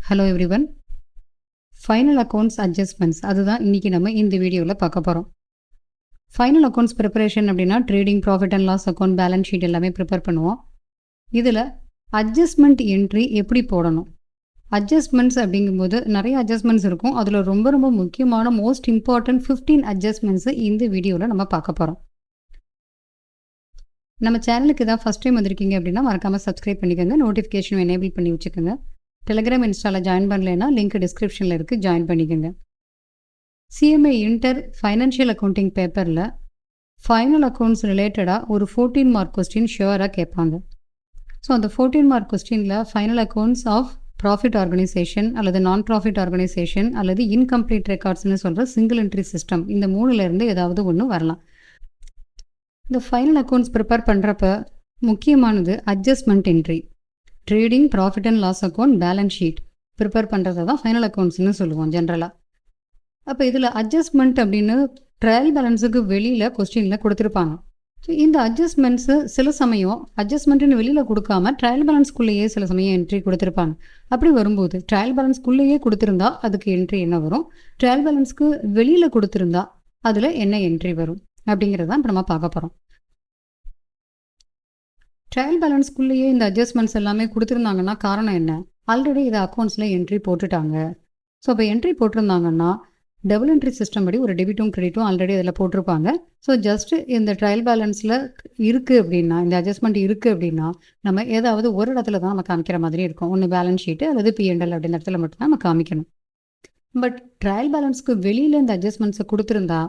Hello everyone. Final accounts adjustments அதுதான் இன்றைக்கி நம்ம இந்த வீடியோவில் பார்க்க போகிறோம். ஃபைனல் அக்கவுண்ட்ஸ் ப்ரிப்பரேஷன் அப்படின்னா trading, profit and loss account, balance sheet எல்லாமே ப்ரிப்பேர் பண்ணுவோம். இதில் அட்ஜஸ்ட்மெண்ட் என்ட்ரி எப்படி போடணும்? அட்ஜஸ்ட்மெண்ட்ஸ் அப்படிங்கும்போது நிறைய அட்ஜஸ்ட்மெண்ட்ஸ் இருக்கும். அதில் ரொம்ப ரொம்ப முக்கியமான மோஸ்ட் இம்பார்ட்டன்ட் 15 அட்ஜஸ்ட்மெண்ட்ஸை இந்த வீடியோவில் நம்ம பார்க்க போகிறோம். நம்ம சேனலுக்கு தான் ஃபஸ்ட் டைம் வந்திருக்கீங்க அப்படின்னா மறக்காமல் சப்ஸ்கிரைப் பண்ணிக்கோங்க, நோட்டிஃபிகேஷன் எனேபிள் பண்ணி வச்சுக்கோங்க. டெலிகிராம், இன்ஸ்டாவில் ஜாயின் பண்ணலைன்னா லிங்க் டிஸ்கிரிப்ஷனில் இருக்குது, ஜாயின் பண்ணிக்கோங்க. சிஎம்ஏ இன்டர் ஃபைனான்ஷியல் அக்கௌண்டிங் பேப்பரில் ஃபைனல் அக்கௌண்ட்ஸ் ரிலேட்டடாக ஒரு 14 மார்க் கொஸ்டின் ஷுவராக கேட்பாங்க. ஸோ அந்த 14 மார்க் கொஸ்டினில் final accounts of profit organisation அல்லது நான் ப்ராஃபிட் ஆர்கனைசேஷன் அல்லது இன்கம்ப்ளீட் ரெக்கார்ட்ஸ்னு சொல்கிற சிங்கிள் என்ட்ரி சிஸ்டம், இந்த மூணுலேருந்து ஏதாவது ஒன்று வரலாம். இந்த ஃபைனல் அக்கௌண்ட்ஸ் ப்ரிப்பேர் பண்ணுறப்ப முக்கியமானது adjustment entry. Trading, profit and loss account, balance sheet prepare பண்ணுறதை தான் ஃபைனல் அக்கௌண்ட்ஸ்னு சொல்லுவோம் ஜென்ரலாக. அப்போ இதில் அட்ஜஸ்ட்மெண்ட் அப்படின்னு ட்ரையல் பேலன்ஸுக்கு வெளியில் கொஸ்டினில் கொடுத்துருப்பாங்க. ஸோ இந்த அட்ஜஸ்ட்மெண்ட்ஸு சில சமயம் அட்ஜஸ்ட்மெண்ட்டுன்னு வெளியில் கொடுக்காம ட்ரையல் பேலன்ஸ்குள்ளேயே சில சமயம் என்ட்ரி கொடுத்துருப்பாங்க. அப்படி வரும்போது ட்ரையல் பேலன்ஸ்குள்ளேயே கொடுத்துருந்தா அதுக்கு என்ட்ரி என்ன வரும், ட்ரையல் பேலன்ஸ்க்கு வெளியில் கொடுத்துருந்தா அதில் என்ன என்ட்ரி வரும் அப்படிங்கிறதான் இப்போ நம்ம பார்க்க போகிறோம். ட்ரையல் பேலன்ஸ்குள்ளேயே இந்த அட்ஜஸ்ட்மெண்ட்ஸ் எல்லாமே கொடுத்துருந்தாங்கன்னா காரணம் என்ன? ஆல்ரெடி இதை அக்கௌண்ட்ஸில் என்ட்ரி போட்டுட்டாங்க. ஸோ இப்போ என்ட்ரி போட்டிருந்தாங்கன்னா டபுள் என்ட்ரி சிஸ்டம் படி ஒரு டெபிட்டும் கிரெடிட்டும் ஆல்ரெடி அதில் போட்டிருப்பாங்க. ஸோ ஜஸ்ட்டு இந்த ட்ரையல் பேலன்ஸில் இருக்குது அப்படின்னா, இந்த அட்ஜஸ்ட்மெண்ட் இருக்குது அப்படின்னா நம்ம ஏதாவது ஒரு இடத்துல தான் நம்ம காமிக்கிற மாதிரி இருக்கும். ஒன்று பேலன்ஸ் ஷீட்டு அல்லது பிஎன்எல் அப்படின்ற இடத்துல மட்டும்தான் நம்ம காமிக்கணும். பட் ட்ரையல் பேலன்ஸ்க்கு வெளியில் இந்த அட்ஜஸ்ட்மெண்ட்ஸை கொடுத்துருந்தா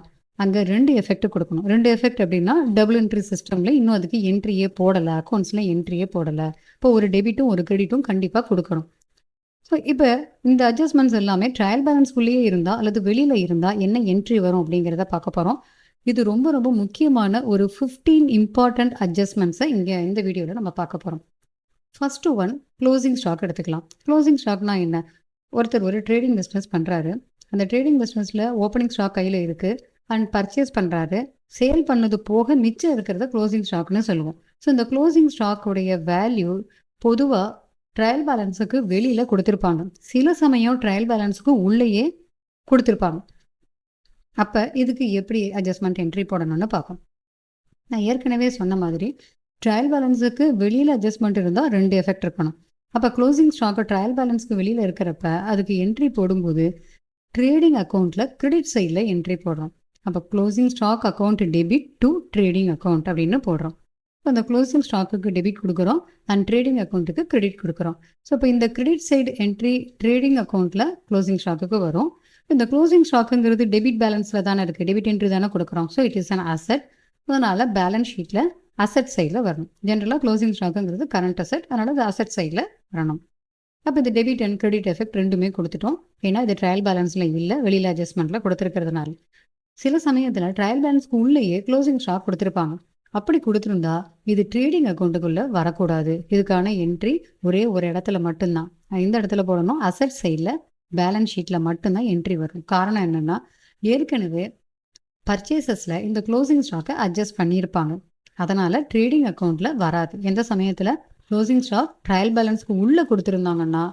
அங்கே 2 எஃபெக்ட் கொடுக்கணும். 2 எஃபெக்ட் அப்படின்னா டபுள் என்ட்ரி சிஸ்டமில் இன்னும் அதுக்கு என்ட்ரியே போடலை, அக்கௌண்ட்ஸில் என்ட்ரியே போடலை. இப்போ ஒரு டெபிட்டும் ஒரு கிரெடிட்டும் கண்டிப்பாக கொடுக்கணும். ஸோ இப்போ இந்த அட்ஜஸ்ட்மெண்ட்ஸ் எல்லாமே ட்ரையல் பேலன்ஸ்குள்ளேயே இருந்தால் அல்லது வெளியில் இருந்தால் என்ன என்ட்ரி வரும் அப்படிங்கிறத பார்க்க போகிறோம். இது ரொம்ப ரொம்ப முக்கியமான ஒரு 15 இம்பார்ட்டண்ட் அட்ஜஸ்ட்மெண்ட்ஸை இங்கே இந்த வீடியோவில் நம்ம பார்க்க போகிறோம். ஃபஸ்ட்டு ஒன், க்ளோசிங் ஸ்டாக் எடுத்துக்கலாம். க்ளோசிங் ஸ்டாக்னா என்ன? ஒருத்தர் ஒரு ட்ரேடிங் பிஸ்னஸ் பண்ணுறாரு. அந்த ட்ரேடிங் பிஸ்னஸில் ஓப்பனிங் ஸ்டாக் கையில் இருக்குது அண்ட் பர்ச்சேஸ் பண்ணுறாரு. சேல் பண்ணது போக மிச்சம் இருக்கிறத க்ளோசிங் ஸ்டாக்னு சொல்லுவோம். ஸோ இந்த க்ளோசிங் ஸ்டாக்குடைய வேல்யூ பொதுவாக ட்ரையல் பேலன்ஸுக்கு வெளியில் கொடுத்துருப்பாங்க. சில சமயம் ட்ரையல் பேலன்ஸுக்கு உள்ளேயே கொடுத்துருப்பாங்க. அப்போ இதுக்கு எப்படி அட்ஜஸ்ட்மெண்ட் என்ட்ரி போடணும்னு பார்ப்போம். நான் ஏற்கனவே சொன்ன மாதிரி ட்ரையல் பேலன்ஸுக்கு வெளியில் அட்ஜஸ்ட்மெண்ட் இருந்தால் 2 எஃபெக்ட் இருக்கணும். அப்போ க்ளோசிங் ஸ்டாக்கு ட்ரையல் பேலன்ஸ்க்கு வெளியில் இருக்கிறப்ப அதுக்கு என்ட்ரி போடும்போது ட்ரேடிங் அக்கௌண்ட்டில் கிரெடிட் சைடில் என்ட்ரி போடுறோம். அப்போ closing stock account debit to trading account அப்படின்னு போடுறோம். இப்போ அந்த க்ளோசிங் ஸ்டாக்குக்கு டெபிட் கொடுக்குறோம் அண்ட் ட்ரேடிங் அக்கௌண்ட்டுக்கு கிரெடிட் கொடுக்குறோம். ஸோ இப்போ இந்த கிரெடிட் சைடு என்ட்ரி ட்ரேடிங் அக்கௌண்ட்டில் க்ளோசிங் ஸ்டாக்குக்கு வரும். இந்த க்ளோசிங் ஸ்டாக்குங்கிறது டெபிட் பேலன்ஸில் தானே இருக்குது, டெபிட் என்ட்ரி தானே கொடுக்குறோம். So it is an asset. அதனால் பேலன்ஸ் ஷீட்டில் அசெட் சைடில் வரணும். ஜென்ரலாக க்ளோசிங் ஸ்டாக்குங்கிறது கரண்ட் அசெட், அதனால் அது அசெட் சைடில் வரணும். அப்போ இந்த டெபிட் அண்ட் கிரெடிட் எஃபெக்ட் ரெண்டுமே கொடுத்துட்டோம். ஏன்னா இது ட்ரையல் பேலன்ஸில் இல்லை, வெளியில் அட்ஜஸ்ட்மெண்ட்டில் கொடுத்துருக்கிறதுனால. சில சமயத்தில் ட்ரையல் பேலன்ஸ்க்கு உள்ளேயே க்ளோசிங் ஸ்டாக் கொடுத்துருப்பாங்க. அப்படி கொடுத்துருந்தா இது ட்ரேடிங் அக்கௌண்ட்டுக்குள்ளே வரக்கூடாது. இதுக்கான என்ட்ரி ஒரே ஒரு இடத்துல மட்டும்தான், இந்த இடத்துல போடணும். அசெட் சைடில் பேலன்ஸ் ஷீட்டில் மட்டும்தான் என்ட்ரி வரும். காரணம் என்னென்னா ஏற்கனவே பர்ச்சேசஸில் இந்த க்ளோசிங் ஸ்டாக்கை அட்ஜஸ்ட் பண்ணியிருப்பாங்க. அதனால் ட்ரேடிங் அக்கௌண்ட்டில் வராது. எந்த சமயத்தில் க்ளோசிங் ஸ்டாக் ட்ரையல் பேலன்ஸ்க்கு உள்ளே கொடுத்துருந்தாங்கன்னா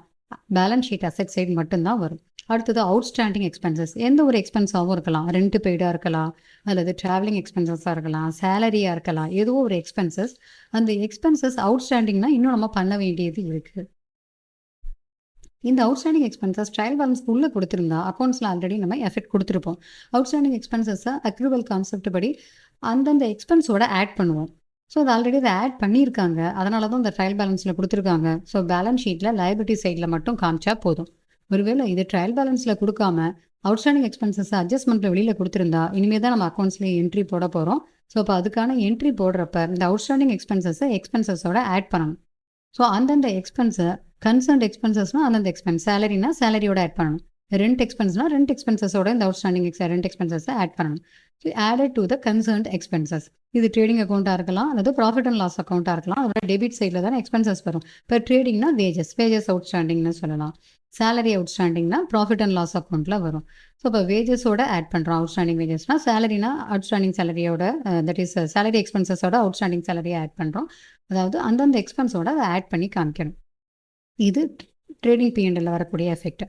பேலன்ஸ் ஷீட் அசெட் சைடு மட்டும்தான் வரும். அடுத்தது அவுட்ஸ்டாண்டிங் எக்ஸ்பென்சஸ். எந்த ஒரு எக்ஸ்பென்ஸாகவும் இருக்கலாம், ரெண்ட் பெய்டாக இருக்கலாம், அல்லது ட்ராவலிங் எக்ஸ்பென்சஸாக இருக்கலாம், சேலரியாக இருக்கலாம், ஏதோ ஒரு எக்ஸ்பென்சஸ். அந்த எக்ஸ்பென்சஸ் அவுட்ஸ்டாண்டிங்னா இன்னும் நம்ம பண்ண வேண்டியது இருக்குது. இந்த அவுட்ஸ்டாண்டிங் எக்ஸ்பென்சஸ் ட்ரையல் பேலன்ஸ்க்கு உள்ளே கொடுத்துருந்தா அக்கௌண்ட்ஸில் ஆல்ரெடி நம்ம எஃபெக்ட் கொடுத்துருப்போம். அவுட்ஸ்டாண்டிங் எக்ஸ்பென்சஸை அக்ரூவல் கான்செப்ட் படி அந்தந்த எக்ஸ்பென்ஸோட ஆட் பண்ணுவோம். ஸோ அது ஆல்ரெடி அதை ஆட் பண்ணியிருக்காங்க, அதனால தான் இந்த ட்ரையல் பேலன்ஸில் கொடுத்துருக்காங்க. ஸோ பேலன்ஸ் ஷீட்டில் லைபிலிட்டி சைடில் மட்டும் காமிச்சா போதும். ஒருவேளை இது ட்ரையல் பேலன்ஸில் கொடுக்காம அவுட்ஸ்டாண்டிங் எக்ஸ்பென்சஸ் அட்ஜஸ்ட்மெண்ட்டில் வெளியில் கொடுத்துருந்தா இனிமேல் தான் நம்ம அக்கௌண்ட்ஸ்லேயே என்ட்ரி போட போகிறோம். ஸோ அப்போ அதுக்கான என்ட்ரி போடுறப்ப இந்த அவுட்ஸ்டாண்டிங் எக்ஸ்பென்சஸை எக்ஸ்பென்சஸோட ஆட் பண்ணணும். ஸோ அந்தந்த எக்ஸ்பென்ஸை கன்சர்ன்ட் எக்ஸ்பென்சஸ்னால் அந்தந்த எக்ஸ்பென்ஸ், சேலரினா சேலரியோட ஆட் பண்ணணும், ரெண்ட் எக்ஸ்பென்ஸ்னால் ரெண்ட் எக்ஸ்பென்சஸோட இந்த அவுட்ஸ்டாண்டிங் ரெண்ட் எக்ஸ்பென்சஸை ஆட் பண்ணணும். So added to the concerned expenses. இது ட்ரேடிங் அக்கௌண்ட்டாக இருக்கலாம் அல்லது ப்ராஃபிட் அண்ட் லாஸ் அக்கௌண்ட்டாக இருக்கலாம். அதோட டெபிட் சைடில் தானே எக்ஸ்பென்சஸ் வரும். இப்போ ட்ரேடிங்னா வேஜஸ் அவுட்ஸ்டாண்டிங்னு சொல்லலாம். சேலரி அவுட்ஸ்டாண்டிங்னா ப்ராஃபிட் அண்ட் லாஸ் அக்கௌண்ட்டில் வரும். ஸோ இப்போ வேஜஸோட ஆட் பண்ணுறோம். அவுட்ஸ்டாண்டிங் வேஜஸ்னா சேலரினா அவுட்ஸ்டாண்டிங் சேலரியோட தட் இஸ் சேலரி எக்ஸ்பென்சஸோட அவுட்ஸ்டாண்டிங் சேலரியை ஆட் பண்ணுறோம். அதாவது அந்தந்த எக்ஸ்பென்ஸோட அதை ஆட் பண்ணி காமிக்கணும். இது ட்ரேடிங் P&L வரக்கூடிய எஃபெக்ட்.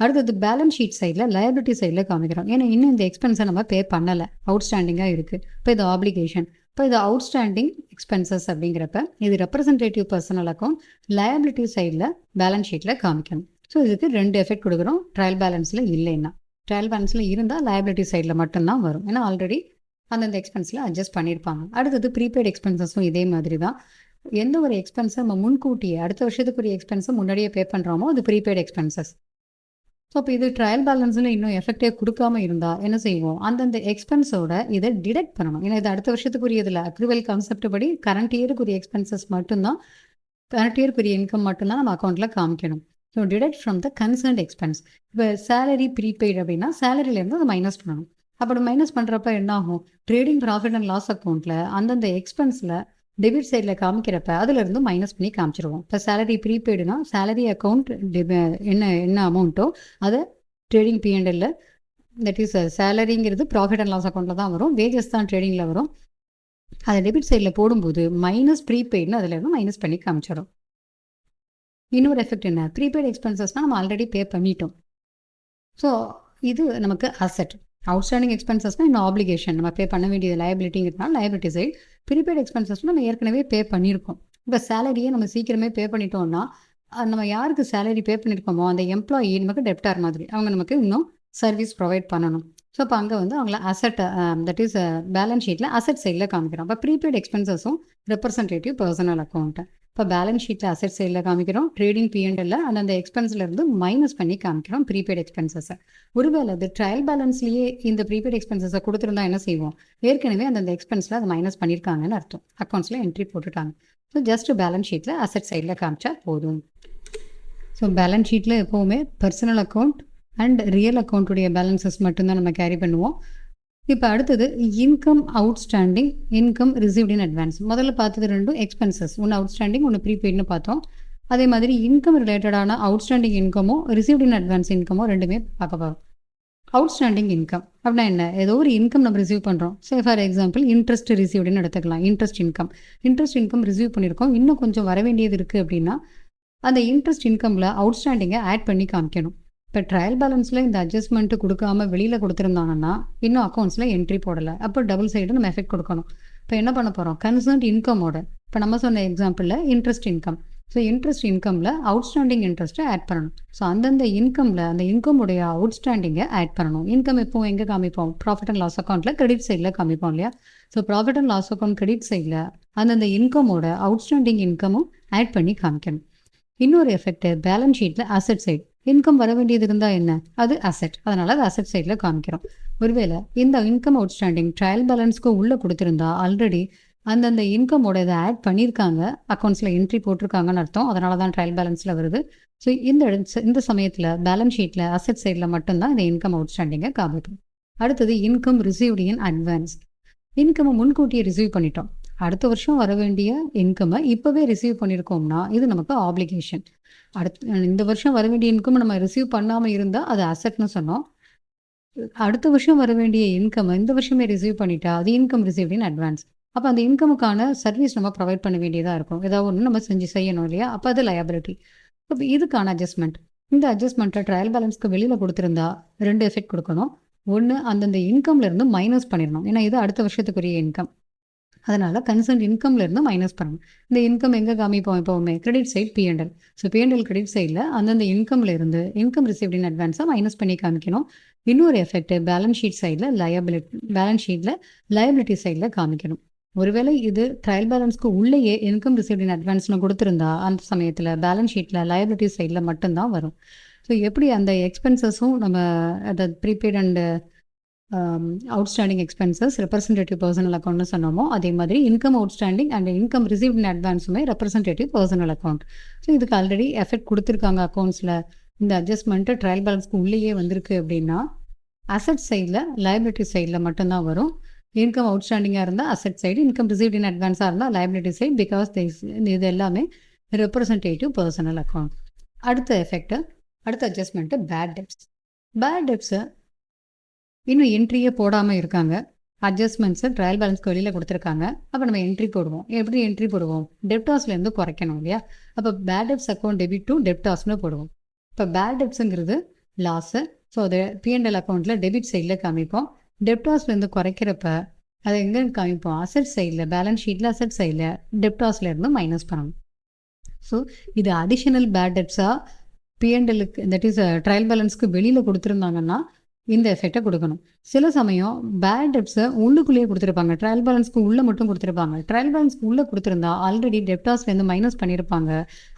அடுத்தது பேலன்ஸ் ஷீட் சைடில் லயபிலிட்டி சைடில் காமிக்கிறோம். ஏன்னா இன்னும் இந்த எக்ஸ்பென்ஸை நம்ம பே பண்ணலை, அவுட்ஸ்டாண்டிங்காக இருக்குது. இப்போ இது ஆப்ளிகேஷன். இப்போ இது அவுட்ஸ்டாண்டிங் எக்ஸ்பென்சஸ் அப்படிங்கிறப்ப இது ரெப்ரசன்டேட்டிவ் பர்சனல் அக்கௌண்ட் லயபிலிட்டி சைடில் பேலன்ஸ் ஷீட்டில் காமிக்கணும். ஸோ இதுக்கு 2 எஃபெக்ட் கொடுக்குறோம். ட்ரையல் பேலன்ஸில் இல்லைன்னா, ட்ரையல் பேலன்ஸில் இருந்தால் லயபிலிட்டி சைடில் மட்டும்தான் வரும். ஏன்னா ஆல்ரெடி அந்தந்த எக்ஸ்பென்ஸில் அட்ஜஸ்ட் பண்ணியிருப்பாங்க. அடுத்தது ப்ரீபெய்ட் எக்ஸ்பென்சஸும் இதே மாதிரி தான். எந்த ஒரு எக்ஸ்பென்ஸை நம்ம முன்கூட்டியே அடுத்த வருஷத்துக்குரிய எக்ஸ்பென்ஸை முன்னாடியே பே பண்ணுறோமோ அது ப்ரீபெய்ட் எக்ஸ்பென்சஸ். ஸோ இப்போ இது ட்ரையல் பேலன்ஸில் இன்னும் எஃபெக்டே கொடுக்காம இருந்தால் என்ன செய்வோம், அந்தந்த எக்ஸ்பென்ஸோட இதை டிடெக்ட் பண்ணணும். ஏன்னா இது அடுத்த வருஷத்துக்குரியதில் அக்ரிவல் கான்செப்ட் படி கரண்ட் இயருக்குரிய எக்ஸ்பென்சஸ் மட்டும்தான், கரண்ட் இயருக்குரிய இன்கம் மட்டும்தான் நம்ம அக்கௌண்ட்டில் காமிக்கணும். So detect from the concerned expense. இப்போ சேலரி ப்ரீபெய்ட் அப்படின்னா சேலரியிலேருந்து அதை மைனஸ் பண்ணணும். அப்படி மைனஸ் பண்ணுறப்ப என்ன ஆகும், ட்ரேடிங் ப்ராஃபிட் அண்ட் லாஸ் அக்கௌண்ட்டில் அந்தந்த எக்ஸ்பென்ஸில் டெபிட் சைடில் காமிக்கிறப்ப அதிலிருந்து மைனஸ் பண்ணி காமிச்சிருவோம். இப்போ சேலரி ப்ரீபெய்டுனா சேலரி அக்கௌண்ட் என்ன அமௌண்ட்டோ அதை ட்ரேடிங் P&L, தட் இஸ் சேலரிங்கிறது ப்ராஃபிட் அண்ட் லாஸ் அக்கௌண்ட்டில் தான் வரும், வேஜஸ் தான் ட்ரேடிங்கில் வரும். அதை டெபிட் சைடில் போடும்போது மைனஸ் ப்ரீபெய்டுன்னு அதிலேருந்து மைனஸ் பண்ணி காமிச்சிடும். இன்னொரு எஃபெக்ட் என்ன, ப்ரீபெய்ட் எக்ஸ்பென்சஸ்னால் நம்ம ஆல்ரெடி பே பண்ணிட்டோம். ஸோ இது நமக்கு அசெட். அவுட்ஸ்டாண்டிங் எக்ஸ்பென்சஸ்னால் இன்னும் ஆப்ளிகேஷன், நம்ம பே பண்ண வேண்டியது லயபிலிட்டிங்கிறதுனால லயபிலிட்டி சைடு. ப்ரீபெய்ட் எக்ஸ்பென்சஸ்னால் நம்ம ஏற்கனவே பே பண்ணியிருக்கோம். இப்போ சேலரியை நம்ம சீக்கிரமே பே பண்ணிட்டோம்னா நம்ம யாருக்கு சேலரி பே பண்ணியிருக்கோமோ அந்த எம்ப்ளாயி நமக்கு டெப்டார் மாதிரி, அவங்க நமக்கு இன்னும் சர்வீஸ் ப்ரொவைட் பண்ணணும். ஸோ இப்போ அங்கே வந்து அவங்கள அசெட், தட் இஸ் பேலன்ஸ் ஷீட்டில் அசெட் சைடில் காமிக்கிறோம். இப்போ ப்ரீபெய்ட் எக்ஸ்பென்சஸும் ரெப்ரசன்டேட்டிவ் பர்சனல் அக்கௌண்ட்டு. இப்போ பேலன்ஸ் ஷீட்டில் அசெட் சைடில் காமிக்கிறோம், ட்ரேடிங் P&L அந்த எக்ஸ்பென்ஸ்லேருந்து மைனஸ் பண்ணி காமிக்கிறோம் ப்ரீபெய்ட் எக்ஸ்பென்சஸை. ஒருவேளை அது ட்ரையல் பேலன்ஸ்லேயே இந்த ப்ரீபெய்ட் எக்ஸ்பென்சஸை கொடுத்துருந்தா என்ன செய்வோம், ஏற்கனவே அந்தந்த எக்ஸ்பென்ஸில் அதை மைனஸ் பண்ணியிருக்காங்கன்னு அர்த்தம், அக்கௌண்ட்ஸில் என்ட்ரி போட்டுட்டாங்க. ஸோ ஜஸ்ட் பேலன்ஸ் ஷீட்டில் அசெட் சைடில் காமிச்சா போதும். ஸோ பேலன்ஸ் ஷீட்டில் எப்போவுமே பர்சனல் அக்கௌண்ட் அண்ட் ரியல் அக்கௌண்ட்டுடைய பேலன்சஸ் மட்டும்தான் நம்ம கேரி பண்ணுவோம். இப்போ அடுத்தது income outstanding, income received in advance. முதல்ல பார்த்தது ரெண்டும் எக்ஸ்பென்சஸ், ஒன்று அவுட்ஸ்டாண்டிங் ஒன்று ப்ரீபெய்ட்னு பார்த்தோம். அதே மாதிரி இன்கம் ரிலேட்டடான அவுட்ஸ்டாண்டிங் இன்கமோ ரிசீவ்ட் இன் அட்வான்ஸ் இன்கமோ ரெண்டுமே பார்க்க போகிறோம். அவுட்ஸ்டாண்டிங் இன்கம் அப்படின்னா என்ன, ஏதோ ஒரு இன்கம் நம்ம ரிசீவ் பண்ணுறோம். சே ஃபார் எக்ஸாம்பிள் இன்ட்ரெஸ்ட் ரிசீவ்டுன்னு எடுத்துக்கலாம். இன்ட்ரெஸ்ட் இன்கம் ரிசீவ் பண்ணியிருக்கோம், இன்னும் கொஞ்சம் வர வேண்டியது இருக்குது அப்படின்னா அந்த இன்ட்ரெஸ்ட் இன்கமில் அவுட்ஸ்டாண்டிங்கை ஆட் பண்ணி காமிக்கணும். இப்போ ட்ரையல் பேலன்ஸில் இந்த அட்ஜஸ்ட்மெண்ட்டு கொடுக்காம வெளியில் கொடுத்துருந்தாங்கன்னா இன்னும் அக்கௌண்ட்ஸில் என்ட்ரி போடலை, அப்போ டபுள் சைடு நம்ம எஃபெக்ட் கொடுக்கணும். இப்போ என்ன பண்ண போகிறோம், கன்சர்ன்ட் இன்கமோட, இப்போ நம்ம சொன்ன எக்ஸாம்பிளில் இன்ட்ரெஸ்ட் இன்கம். ஸோ இன்ட்ரெஸ்ட் இன்கமில் அவுட்ஸ்டாண்டிங் இன்ட்ரெஸ்ட்டை ஆட் பண்ணணும். ஸோ அந்தந்த இன்கமில் அந்த இன்கமுடைய அவுட்ஸ்டாண்டிங்கை ஆட் பண்ணணும். இன்கம் எப்போ எங்கே காமிப்போம், ப்ராஃபிட் அண்ட் லாஸ் அக்கௌண்ட்டில் கிரெடிட் சைடில் காமிப்போம் இல்லையா. So profit and loss account credit சைடில் அந்தந்த இன்கமோட அவுட்ஸ்டாண்டிங் இன்கமும் ஆட் பண்ணி காமிக்கணும். இன்னொரு எஃபெக்ட் பேலன்ஸ் ஷீட்டில் அசெட் சைடு, இன்கம் வர வேண்டியது இருந்தால் என்ன, அது அசெட், அதனால் அது அசெட் சைடில் காமிக்கிறோம். ஒருவேளை இந்த இன்கம் அவுட்ஸ்டாண்டிங் ட்ரையல் பேலன்ஸ்க்கு உள்ளே கொடுத்துருந்தா ஆல்ரெடி அந்தந்த இன்கமோட இதை ஆட் பண்ணியிருக்காங்க, அக்கௌண்ட்ஸில் என்ட்ரி போட்டிருக்காங்கன்னு அர்த்தம், அதனால தான் ட்ரையல் பேலன்ஸில் வருது. ஸோ இந்த சமயத்தில் பேலன்ஸ் ஷீட்டில் அசெட் சைடில் மட்டும்தான் இந்த இன்கம் அவுட்ஸ்டாண்டிங்கை காமிக்கும். அடுத்தது இன்கம் ரிசீவ்டு இன் அட்வான்ஸ். இன்கம்மை முன்கூட்டியே ரிசீவ் பண்ணிட்டோம், அடுத்த வருஷம் வர வேண்டிய இன்கம்மை இப்போவே ரிசீவ் பண்ணியிருக்கோம்னா இது நமக்கு ஆப்ளிகேஷன். இந்த வருஷம் வர வேண்டிய இன்கம் நம்ம ரிசீவ் பண்ணாமல் இருந்தால் அது அசெட்னு சொன்னோம். அடுத்த வருஷம் வர வேண்டிய இன்கம் இந்த வருஷமே ரிசீவ் பண்ணிட்டா அது இன்கம் ரிசீவ்ட் இன் அட்வான்ஸ். அப்போ அந்த இன்கமுக்கான சர்வீஸ் நம்ம ப்ரொவைட் பண்ண வேண்டியதாக இருக்கும், ஏதாவது ஒன்று நம்ம செய்யணும் இல்லையா, அப்போ அது லயபிலிட்டி. இப்போ இதுக்கான அட்ஜஸ்ட்மெண்ட், இந்த அட்ஜஸ்ட்மெண்ட்டை ட்ரையல் பேலன்ஸ்க்கு வெளியில் கொடுத்துருந்தா 2 எஃபெக்ட் கொடுக்கணும். ஒன்று அந்தந்த இன்கம்லேருந்து மைனஸ் பண்ணிடணும், ஏன்னா இது அடுத்த வருஷத்துக்குரிய இன்கம், அதனால் கன்சர்ன்ட் இன்கம்லேருந்து மைனஸ் பண்ணணும். இந்த இன்கம் எங்கே காமிப்போம் எப்போவுமே, credit side P&L. So P&L credit சைடில் அந்தந்த இன்கம்லேருந்து இன்கம் ரிசீவ்ட் இன் அட்வான்ஸாக மைனஸ் பண்ணி காமிக்கணும். இன்னொரு எஃபெக்ட் பேலன்ஸ் ஷீட் சைடில் லயபிலிட்டி சைடில் காமிக்கணும். ஒருவேளை இது ட்ரையல் பேலன்ஸ்க்கு உள்ளேயே இன்கம் ரிசீவ்ட் இன் அட்வான்ஸ்னு கொடுத்துருந்தா அந்த சமயத்தில் பேலன்ஸ் ஷீட்டில் லயபிலிட்டி சைடில் மட்டும்தான் வரும். ஸோ எப்படி அந்த எக்ஸ்பென்சஸும் நம்ம அதை prepaid and outstanding expenses representative personal அக்கௌண்ட்னு சொன்னோமோ அதே மாதிரி income outstanding and income received in அட்வான்ஸுமே ரெப்ரசன்டேட்டிவ் பர்சனல் அக்கௌண்ட். ஸோ இதுக்கு ஆல்ரெடி எஃபெக்ட் கொடுத்துருக்காங்க அக்கௌண்ட்ஸில், இந்த அட்ஜஸ்ட்மெண்ட்டு ட்ரையல் பேலன்ஸ்க்கு உள்ளேயே வந்திருக்கு அப்படின்னா அசெட் சைடில் லயபிலிட்டி சைடில் மட்டும்தான் வரும். இன்கம் அவுட்ஸ்டாண்டிங்காக இருந்தால் அசெட் சைடு, இன்கம் ரிசீவ்ட் இன் அட்வான்ஸாக இருந்தால் லயபிலிட்டி சைடு, பிகாஸ் இது எல்லாமே ரெப்ரசன்டேட்டிவ் பர்சனல் அக்கௌண்ட். அடுத்த அட்ஜஸ்ட்மெண்ட்டு பேட் டெப்ட்ஸ். இன்னும் என்ட்ரியே போடாமல் இருக்காங்க, அட்ஜஸ்ட்மெண்ட்ஸை ட்ரையல் பேலன்ஸ்க்கு வெளியில் கொடுத்துருக்காங்க. அப்போ நம்ம என்ட்ரி போடுவோம். எப்படி என்ட்ரி போடுவோம்? டெப்டாஸ்லேருந்து குறைக்கணும் இல்லையா? அப்போ bad debts account debit to டெப்டாஸ்னு போடுவோம். இப்போ பேட் டெப்ஸுங்கிறது லாஸு. ஸோ அதை P&L அக்கௌண்ட்டில் டெபிட் சைடில் காமிப்போம். டெப்டாஸ்லேருந்து குறைக்கிறப்ப அதை எங்கே காமிப்போம்? அசட் சைடில், பேலன்ஸ் ஷீட்டில் அசட் சைடில் டெப்டாஸ்லேருந்து மைனஸ் பண்ணணும். ஸோ இது அடிஷனல் பேட் டெப்ஸாக P&Lக்கு தட் இஸ் ட்ரையல் பேலன்ஸ்க்கு வெளியில் கொடுத்துருந்தாங்கன்னா இந்த எஃபெக்டை கொடுக்கணும். சில சமயம் பேட் டெப்ஸை உள்ளுக்குள்ளேயே கொடுத்துருப்பாங்க. ட்ரையல் பேலன்ஸ்க்கு உள்ளே மட்டும் கொடுத்துருப்பாங்க. ட்ரையல் பேலன்ஸ்க்கு உள்ளே கொடுத்துருந்தா ஆல்ரெடி டெப்டாஸ்லேருந்து மைனஸ் பண்ணியிருப்பாங்க.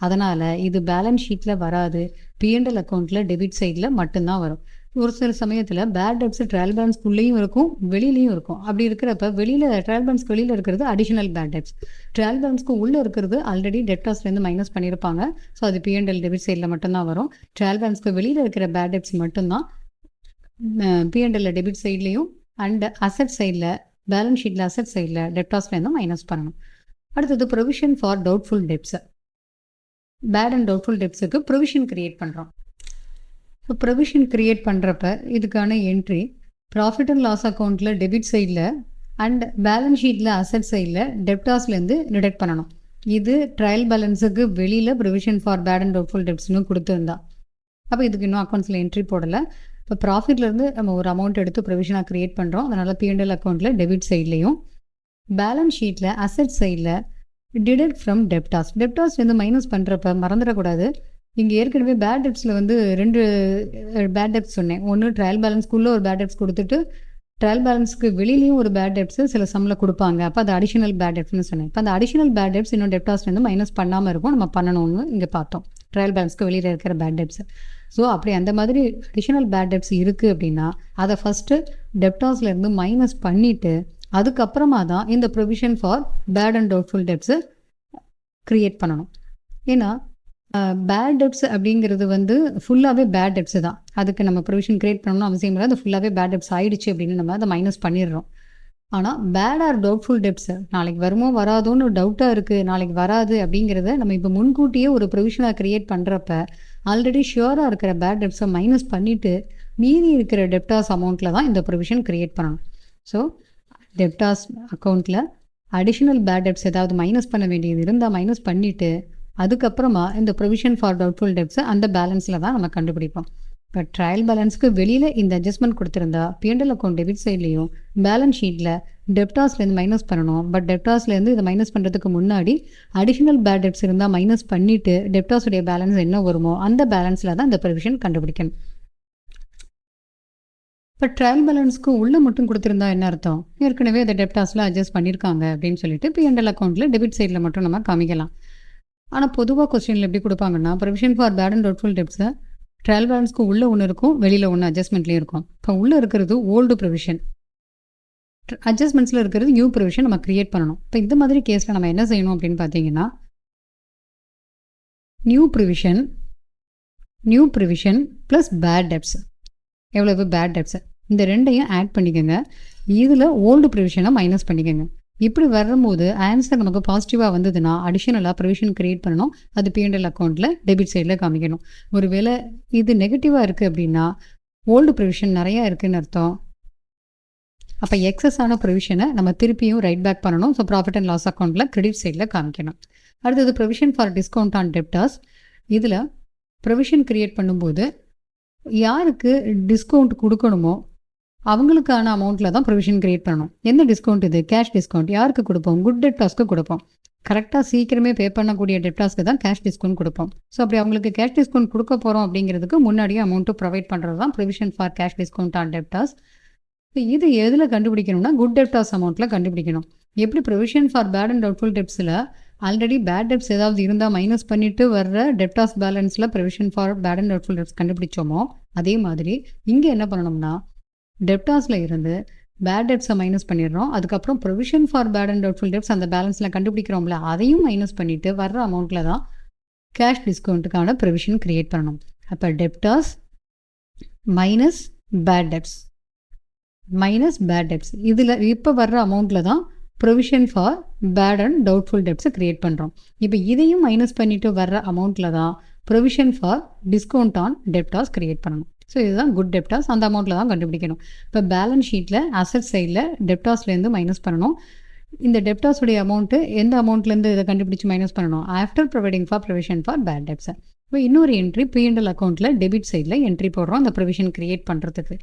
அதனால் இது பேலன்ஸ் ஷீட்டில் வராது. P&L அக்கௌண்ட்டில் டெபிட் சைடில் மட்டும்தான் வரும். ஒரு சில சமயத்தில் பேட் டெப்ஸ் ட்ரையல் பேலன்ஸ்க்குள்ளேயும் இருக்கும், வெளியிலையும் இருக்கும். அப்படி இருக்கிறப்ப வெளியில் ட்ரையல் பேலன்ஸ்க்கு வெளியில் இருக்கிறது அடிஷனல் பேட் டெப்ஸ். ட்ரையல் பேலன்ஸ்க்கு உள்ளே இருக்கிறது ஆல்ரெடி டெப்டாஸ்லேருந்து மைனஸ் பண்ணியிருப்பாங்க. ஸோ அது P&L டெபிட் சைடில் மட்டும்தான் வரும். ட்ரையல் பேலன்ஸ்க்கு வெளியில் இருக்கிற பேட் டெப்ஸ் மட்டும்தான் P&L டெபிட் சைட்லேயும் அண்ட் அசட் சைடில், பேலன்ஸ் ஷீட்டில் அசட் சைடில் டெப்டாஸ்லேருந்து மைனஸ் பண்ணணும். அடுத்தது provision for doubtful debts. Bad and doubtful டெப்ஸுக்கு ப்ரொவிஷன் கிரியேட் பண்ணுறோம். ஸோ ப்ரொவிஷன் கிரியேட் பண்ணுறப்ப இதுக்கான என்ட்ரி ப்ராஃபிட் அண்ட் லாஸ் அக்கௌண்ட்டில் டெபிட் சைடில் அண்ட் பேலன்ஸ் ஷீட்டில் அசட் சைடில் டெப்டாஸ்லேருந்து டிடெக்ட் பண்ணணும். இது ட்ரையல் பேலன்ஸுக்கு வெளியில் provision for bad and doubtful டெப்ஸ்னு கொடுத்துருந்தா. அப்போ இதுக்கு இன்னும் அக்கௌண்ட்ஸில் என்ட்ரி போடலை. இப்போ ப்ராஃபிட்லேருந்து நம்ம ஒரு அமௌண்ட் எடுத்து ப்ரொவிஷனாக க்ரியேட் பண்ணுறோம். அதனால் P&L அக்கௌண்ட்டில் டெபிட் சைட்லேயும் பேலன்ஸ் ஷீட்டில் அசட் சைடில் டிடெக்ட் ஃப்ரம் டெப்டாஸ். டெப்டாஸ்லேருந்து மைனஸ் பண்ணுறப்ப மறந்துடக்கூடாது, இங்கே ஏற்கனவே பேட் டெப்ஸில் வந்து 2 பேட் டெப்ஸ் சொன்னேன். ஒன்று ட்ரையல் பேலன்ஸ்க்குள்ளே ஒரு பேட் டெப்ஸ் கொடுத்துட்டு ட்ரையல் பேலன்ஸ்க்கு வெளியிலையும் ஒரு பேட் டெப்ஸு சில சம்மில் கொடுப்பாங்க. அப்போ அது அடிஷனல் பேட் டெப்ஸ்னு சொன்னேன். இப்போ அந்த அடிஷனல் பேட் டெப்ஸ் இன்னும் டெப்டாஸ்லேருந்து மைனஸ் பண்ணாமல் இருக்கும். நம்ம பண்ணணும்னு இங்கே பார்த்தோம் ட்ரையல் பேலன்ஸ்க்கு வெளியில் இருக்கிற பேட் டெப்ஸ். ஸோ அப்படி அந்த மாதிரி அடிஷனல் பேட் டெப்ஸ் இருக்குது அப்படின்னா அதை ஃபஸ்ட்டு டெப்டாஸ்லேருந்து மைனஸ் பண்ணிவிட்டு அதுக்கப்புறமா தான் இந்த provision for bad and doubtful debts create பண்ணணும். ஏன்னா பேட் டெப்ஸ் அப்படிங்கிறது வந்து ஃபுல்லாகவே பேட் டெப்ஸு தான். அதுக்கு நம்ம ப்ரொவிஷன் க்ரியேட் பண்ணணும்னு அவசியம் இல்லை. அது ஃபுல்லாகவே பேட் டெப்ஸ் ஆகிடுச்சு அப்படின்னு நம்ம அதை மைனஸ் பண்ணிடுறோம். ஆனால் பேட் ஆர் டவுட்ஃபுல் டெப்ஸு நாளைக்கு வருமோ வராதோன்னு டவுட்டாக இருக்குது, நாளைக்கு வராது அப்படிங்கிறத நம்ம இப்போ முன்கூட்டியே ஒரு ப்ரொவிஷனாக க்ரியேட் பண்ணுறப்ப ஆல்ரெடி ஷியோராக இருக்கிற பேட் டெப்ஸை மைனஸ் பண்ணிவிட்டு மீதி இருக்கிற டெப்டாஸ் அமௌண்ட்டில் தான் இந்த ப்ரொவிஷன் க்ரியேட் பண்ணணும். ஸோ டெப்டாஸ் அக்கௌண்ட்டில் அடிஷனல் பேட் டெப்ஸ் ஏதாவது மைனஸ் பண்ண வேண்டியது இருந்தால் மைனஸ் பண்ணிவிட்டு அதுக்கப்புறமா இந்த ப்ரொவிஷன் ஃபார் டவுட்ஃபுல் டெப்ஸை அந்த பேலன்ஸில் தான் நம்ம கண்டுபிடிப்போம். இப்போ ட்ரையல் பேலன்ஸ்க்கு வெளியில் இந்த அட்ஜஸ்ட்மெண்ட் கொடுத்துருந்தா P&L அக்கௌண்ட் டெபிட் சைட்லேயும் பேலன்ஸ் ஷீட்டில் டெப்டாஸ்லேருந்து மைனஸ் பண்ணணும். பட் டெப்டாஸ்லேருந்து இதை மைனஸ் பண்ணுறதுக்கு முன்னாடி அடிஷனல் பேட் டெப்ஸ் இருந்தால் மைனஸ் பண்ணிவிட்டு டெப்டாஸுடைய பேலன்ஸ் என்ன வருமோ அந்த பேலன்ஸில் தான் இந்த ப்ரொவிஷன் கண்டுபிடிக்கணும். இப்போ ட்ரையல் பேலன்ஸ்க்கு உள்ளே மட்டும் கொடுத்துருந்தா என்ன அர்த்தம்? ஏற்கனவே அதை டெப்டாஸில் அட்ஜஸ்ட் பண்ணியிருக்காங்க அப்படின்னு சொல்லிட்டு P&L அக்கௌண்ட்டில் டெபிட் சைடில் மட்டும் நம்ம காமிக்கலாம். ஆனால் பொதுவாக கொஸ்டினில் எப்படி கொடுப்பாங்கன்னா provision for bad and doubtful டெப்ஸை ட்ரையல் பேலன்ஸ்க்கு உள்ளே ஒன்று இருக்கும், வெளியில் ஒன்று அட்ஜஸ்ட்மெண்ட்லேயும் இருக்கும். இப்போ உள்ளே இருக்கிறது ஓல்டு ப்ரொவிஷன், அட்ஜஸ்ட்மெண்ட்ஸில் இருக்கிறது நியூ ப்ரொவிஷன் நம்ம க்ரியேட் பண்ணணும். இப்போ இந்த மாதிரி கேஸில் நம்ம என்ன செய்யணும் அப்படின்னு பார்த்தீங்கன்னா new provision plus bad debts. எவ்வளவு பேட் டெப்ஸ் இந்த ரெண்டையும் ஆட் பண்ணிக்கோங்க. இதில் ஓல்டு ப்ரொவிஷனை மைனஸ் பண்ணிக்கோங்க. இப்படி வரும்போது ஆன்சர் நமக்கு பாசிட்டிவாக வந்ததுன்னா அடிஷனலாக ப்ரொவிஷன் க்ரியேட் பண்ணணும். அது P&L அக்கௌண்ட்டில் டெபிட் சைடில் காமிக்கணும். ஒருவேளை இது நெகட்டிவாக இருக்குது அப்படின்னா ஓல்டு ப்ரொவிஷன் நிறையா இருக்குதுன்னு அர்த்தம். அப்போ எக்ஸஸான ப்ரொவிஷனை நம்ம திருப்பியும் ரைட் பேக் பண்ணணும். ஸோ ப்ராஃபிட் அண்ட் லாஸ் அக்கௌண்ட்டில் கிரெடிட் சைடில் காமிக்கணும். அடுத்தது provision for discount on debtors. இதில் ப்ரொவிஷன் க்ரியேட் பண்ணும்போது யாருக்கு டிஸ்கவுண்ட் கொடுக்கணுமோ அவங்களுக்கான அமௌண்ட்டில் தான் ப்ரொவிஷன் க்ரியேட் பண்ணணும். எந்த டிஸ்கவுண்ட் இது? Cash discount. யாருக்கு கொடுப்போம்? குட் டெப்டாஸ்க்கு கொடுப்போம். கரெக்டாக சீக்கிரமே பே பண்ணக்கூடிய டெப்டாஸ்க்கு தான் கேஷ் டிஸ்கவுண்ட் கொடுப்போம். ஸோ அப்படி அவங்களுக்கு கேஷ் டிஸ்கவுண்ட் கொடுக்க போகிறோம் அப்படிங்கிறதுக்கு முன்னாடியே அமௌண்ட்டு ப்ரொவைட் பண்ணுறது தான் provision for cash discount on debtors. இது எதில் கண்டுபிடிக்கணும்னா குட் டெப்டாஸ் அமௌண்ட்டில் கண்டுபிடிக்கணும். எப்படி provision for bad and doubtful டெப்ஸில் ஆல்ரெடி பேட் டெப்ஸ் ஏதாவது இருந்தால் மைனஸ் பண்ணிவிட்டு வர்ற டெப்டாஸ் பேலன்ஸில் provision for bad and doubtful debts கண்டுபிடிச்சோமோ அதே மாதிரி இங்கே என்ன பண்ணணும்னா டெப்டாஸில் இருந்து பேட் டெப்ஸை மைனஸ் பண்ணிடுறோம். அதுக்கப்புறம் provision for bad and doubtful debts அந்த பேலன்ஸில் கண்டுபிடிக்கிறோம்ல அதையும் மைனஸ் பண்ணிவிட்டு வர்ற அமௌண்ட்டில் தான் கேஷ் டிஸ்கவுண்ட்டுக்கான ப்ரொவிஷன் க்ரியேட் பண்ணணும். அப்போ டெப்டாஸ் மைனஸ் பேட் டெப்ஸ் இதில் இப்போ வர்ற அமௌண்ட்டில் தான் provision for bad and doubtful டெப்ஸை க்ரியேட் பண்ணுறோம். இப்போ இதையும் மைனஸ் பண்ணிவிட்டு வர்ற அமௌண்ட்டில் தான் provision for discount on debtors create பண்ணணும். ஸோ இதுதான் குட் டெப்டாஸ். அந்த அமௌண்ட்டில் தான் கண்டுபிடிக்கணும். இப்போ பேலன்ஸ் ஷீட்டில் அசட் சைடில் டெப்டாஸ்லேருந்து மைனஸ் பண்ணணும். இந்த டெப்டாஸுடைய அமௌண்ட்டு எந்த அமௌண்ட்லேருந்து இதை கண்டுபிடிச்சி மைனஸ் பண்ணணும்? After providing for provision for bad debts. இப்போ இன்னொரு என்ட்ரி P&L அக்கௌண்ட்டில் டெபிட் சைடில் என்ட்ரி போடுறோம் அந்த ப்ரொவிஷன் கிரியேட் பண்ணுறதுக்கு.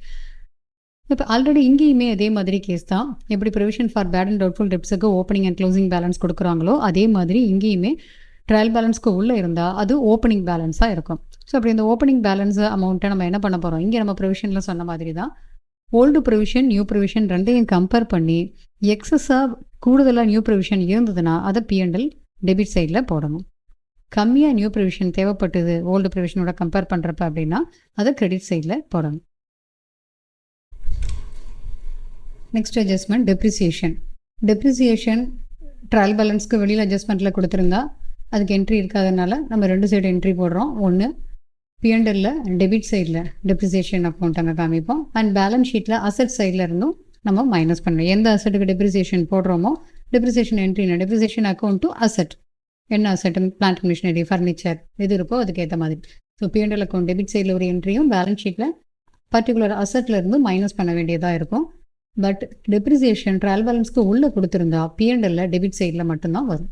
இப்போ ஆல்ரெடி இங்கேயுமே அதே மாதிரி கேஸ் தான். எப்படி provision for bad and doubtful டெப்ஸுக்கு ஓப்பனிங் அண்ட் க்ளோசிங் பேலன்ஸ் கொடுக்குறாங்களோ அதே மாதிரி இங்கேயுமே ட்ரையல் பேலன்ஸ்க்கு உள்ளே இருந்தால் அது ஓப்பனிங் பேலன்ஸாக இருக்கும். ஸோ அப்படி இந்த ஓப்பனிங் பேலன்ஸ் அமௌண்ட்டை நம்ம என்ன பண்ண போகிறோம்? இங்கே நம்ம ப்ரொவிஷனில் சொன்ன மாதிரி தான் ஓல்டு ப்ரொவிஷன் நியூ ப்ரொவிஷன் ரெண்டையும் கம்பேர் பண்ணி எக்ஸஸாக கூடுதலாக நியூ ப்ரொவிஷன் இருந்ததுன்னா அதை P&L டெபிட் சைடில் போடணும். கம்மியாக நியூ ப்ரொவிஷன் தேவைப்பட்டது ஓல்டு ப்ரொவிஷனோட கம்பேர் பண்ணுறப்ப அப்படின்னா அதை கிரெடிட் சைடில் போடணும். Next adjustment depreciation. Depreciation trial பேலன்ஸ்க்கு வெளியில் அட்ஜஸ்ட்மெண்ட்டில் கொடுத்துருந்தா அதுக்கு என்ட்ரி இருக்காதனால நம்ம 2 சைடு என்ட்ரி போடுறோம். ஒன்று P&L டெபிட் சைடில் டெப்ரிசியேஷன் அக்கௌண்ட் அங்கே காமிப்போம். அண்ட் பேலன்ஸ் ஷீட்டில் அசட் சைடில் இருந்தும் நம்ம மைனஸ் பண்ணணும். எந்த அசட்டுக்கு டெப்ரிசியேஷன் போடுறோமோ டெப்ரிசியேஷன் என்ட்ரினா டெப்ரிசியேஷன் அக்கௌண்ட் டு அசட். என்ன அசட்? பிளான்ட் மிஷினரி, ஃபர்னிச்சர் எது இருக்கோ அதுக்கேற்ற மாதிரி. ஸோ P&L அக்கௌண்ட் டெபிட் சைடில் ஒரு என்ட்ரியும் பேலன்ஸ் ஷீட்டில் பர்டிகுலர் அசட்டில் இருந்து மைனஸ் பண்ண வேண்டியதாக இருக்கும். பட் டெப்ரிசியேஷன் ட்ரையல் பேலன்ஸ்க்கு உள்ளே கொடுத்துருந்தா P&L டெபிட் சைடில் மட்டும்தான் வரும்.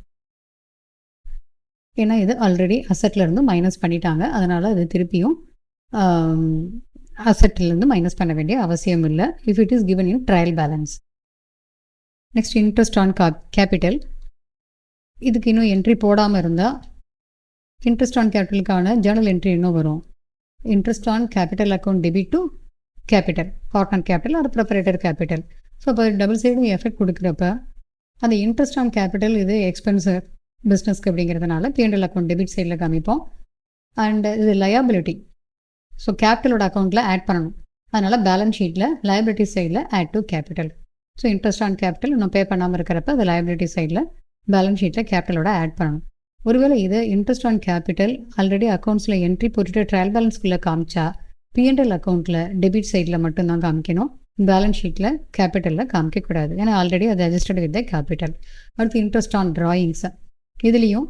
ஏன்னா இது ஆல்ரெடி அசட்லேருந்து மைனஸ் பண்ணிட்டாங்க. அதனால் அது திருப்பியும் அசட்லேருந்து மைனஸ் பண்ண வேண்டிய அவசியம் இல்லை if it is given in trial balance. Next interest on capital. இதுக்கு இன்னும் என்ட்ரி போடாமல் இருந்தால் இன்ட்ரெஸ்ட் ஆன் கேபிட்டலுக்கான ஜேர்னல் என்ட்ரி இன்னும் வரும். Interest on capital account debit to capital, partner capital or proprietor capital. So அப்போ டபுள் சைடும் எஃபெக்ட் கொடுக்குறப்ப அந்த இன்ட்ரெஸ்ட் ஆன் கேபிட்டல் இது எக்ஸ்பென்ஸ் பிஸ்னஸ்க்கு அப்படிங்கிறதுனால P&L அக்கௌண்ட் டெபிட் சைடில் காமிப்போம். அண்ட் இது லயபிலிட்டி. ஸோ கேபிட்டலோட அக்கௌண்ட்டில் ஆட் பண்ணணும். அதனால் பேலன்ஸ் ஷீட்டில் லயபிலிட்டி சைடில் add to capital. So interest on capital இன்னும் பே பண்ணாமல் இருக்கிறப்ப அது லயபிலிட்டி சைடில் பேலன்ஸ் ஷீட்டில் கேபிட்டலோட ஆட் பண்ணணும். ஒருவேளை இது இன்ட்ரெஸ்ட் ஆன் கேபிட்டல் ஆல்ரெடி அக்கௌண்ட்ஸில் என்ட்ரி போட்டுட்டு ட்ரையல் பேலன்ஸ்குள்ளே காமிச்சா P&L அக்கௌண்ட்டில் டெபிட் சைடில் மட்டும்தான் காமிக்கணும். பேலன்ஸ் ஷீட்டில் கேபிட்டலில் காமிக்கக்கூடாது. ஏன்னா ஆல்ரெடி அது அட்ஜஸ்டட் வித் த கேபிட்டல். அடுத்து இன்ட்ரெஸ்ட் ஆன் ட்ராயிங்ஸ். இதுலேயும்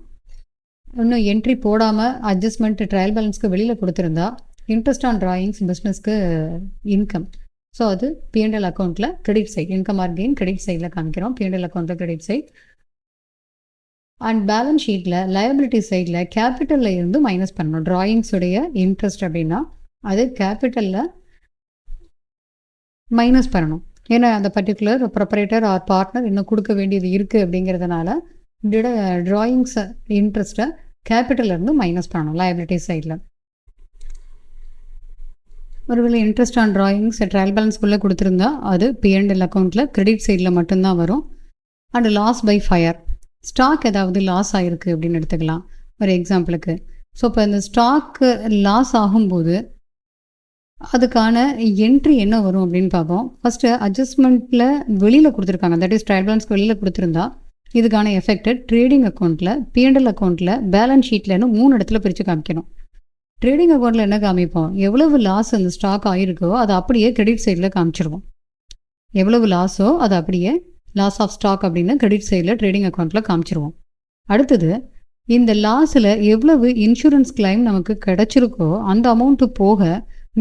இன்னும் என்ட்ரி போடாமல் அட்ஜஸ்ட்மெண்ட் ட்ரையல் பேலன்ஸ்க்கு வெளியில் கொடுத்துருந்தா இன்ட்ரெஸ்ட் ஆன் ட்ராயிங்ஸ் பிஸ்னஸ்க்கு இன்கம். ஸோ அது P&L அக்கௌண்ட்டில் credit side, income or gain credit சைடில் காமிக்கிறோம். P&L அக்கௌண்ட்டில் கிரெடிட் சைட். அண்ட் பேலன்ஸ் ஷீட்டில் லயபிலிட்டி சைடில் கேபிட்டலில் இருந்து மைனஸ் பண்ணணும். ட்ராயிங்ஸுடைய இன்ட்ரெஸ்ட் அப்படின்னா அது கேபிட்டலில் மைனஸ் பண்ணணும். ஏன்னா அந்த பர்டிகுலர் ப்ரொப்ரைட்டர் ஆர் பார்ட்னர் இன்னும் கொடுக்க வேண்டியது இருக்குது அப்படிங்கிறதுனால ட்ராயிங்ஸ் இன்ட்ரெஸ்ட்டை கேபிட்டலேருந்து மைனஸ் பண்ணணும் லயபிலிட்டி சைடில். ஒருவேளை இன்ட்ரெஸ்ட் ஆன் ட்ராயிங்ஸ் ட்ரையல் பேலன்ஸ்குள்ளே கொடுத்துருந்தா அது P&L அக்கௌண்ட்டில் கிரெடிட் சைடில் மட்டும்தான் வரும். And loss by fire. Stock ஏதாவது லாஸ் ஆகிருக்கு அப்படின்னு எடுத்துக்கலாம் ஒரு எக்ஸாம்பிளுக்கு. ஸோ இப்போ இந்த ஸ்டாக்கு லாஸ் ஆகும்போது அதுக்கான என்ட்ரி என்ன வரும் அப்படின்னு பார்ப்போம். ஃபஸ்ட்டு அட்ஜஸ்ட்மெண்ட்டில் வெளியில் கொடுத்துருக்காங்க, தட் இஸ் ட்ரையல் பேலன்ஸ்க்கு வெளியில் கொடுத்துருந்தா இதுக்கான எஃபெக்டட் ட்ரேடிங் அக்கௌண்ட்டில் P&L அக்கௌண்ட்டில் பேலன்ஸ் ஷீட்லன்னு 3 இடத்துல பிரித்து காமிக்கணும். ட்ரேடிங் அக்கௌண்ட்டில் என்ன காமிப்போம்? எவ்வளவு லாஸ் அந்த ஸ்டாக் ஆகிருக்கோ அதை அப்படியே கிரெடிட் சைடில் காமிச்சிருவோம். எவ்வளவு லாஸோ அதை அப்படியே லாஸ் ஆஃப் ஸ்டாக் அப்படின்னு கிரெடிட் சைடில் ட்ரேடிங் அக்கௌண்ட்டில் காமிச்சிருவோம். அடுத்தது இந்த லாஸில் எவ்வளவு இன்சூரன்ஸ் கிளைம் நமக்கு கிடச்சிருக்கோ அந்த அமௌண்ட்டு போக